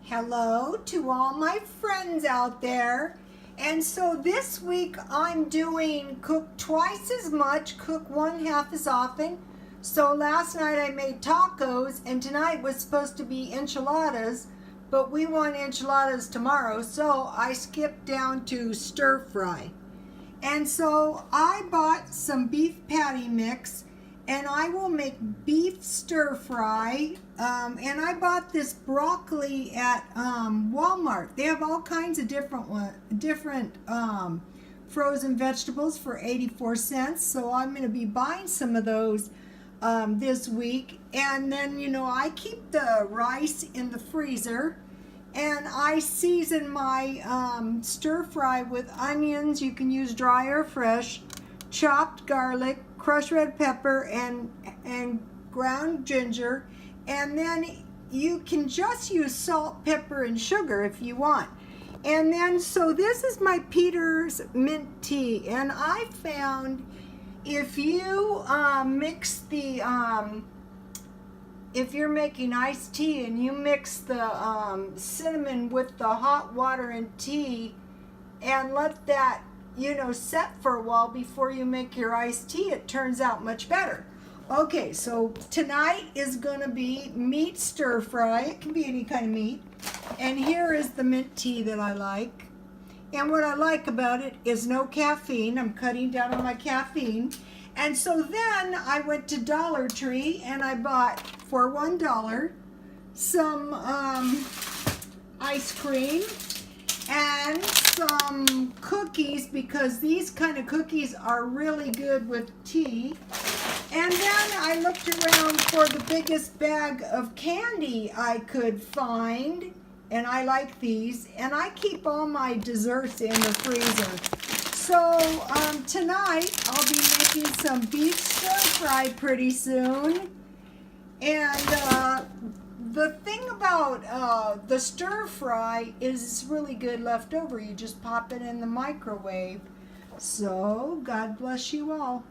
Hello to all my friends out there. And so this week I'm doing cook twice as much, cook one half as often. So last night I made tacos and tonight was supposed to be enchiladas, but we want enchiladas tomorrow, so I skipped down to stir fry. And so I bought some beef patty mix and I will make beef stir fry. And I bought this broccoli at Walmart. They have all kinds of different frozen vegetables for 84 cents. So I'm going to be buying some of those this week. And then, I keep the rice in the freezer. And I season my stir fry with onions. You can use dry or fresh, chopped garlic, crushed red pepper, and ground ginger. And then you can just use salt, pepper, and sugar if you want. And then, so this is my Peter's mint tea. And I found if you mix the if you're making iced tea and you mix the cinnamon with the hot water and tea and let that, set for a while before you make your iced tea, it turns out much better. Okay, so tonight is going to be meat stir fry. It can be any kind of meat. And here is the mint tea that I like. And what I like about it is no caffeine. I'm cutting down on my caffeine. And so then I went to Dollar Tree and I bought, for $1, some ice cream and some cookies, because these kind of cookies are really good with tea. And then I looked around for the biggest bag of candy I could find, and I like these, and I keep all my desserts in the freezer. So tonight I'll be making some beef stir fry pretty soon. And the thing about the stir fry is it's really good leftover. You just pop it in the microwave. So God bless you all.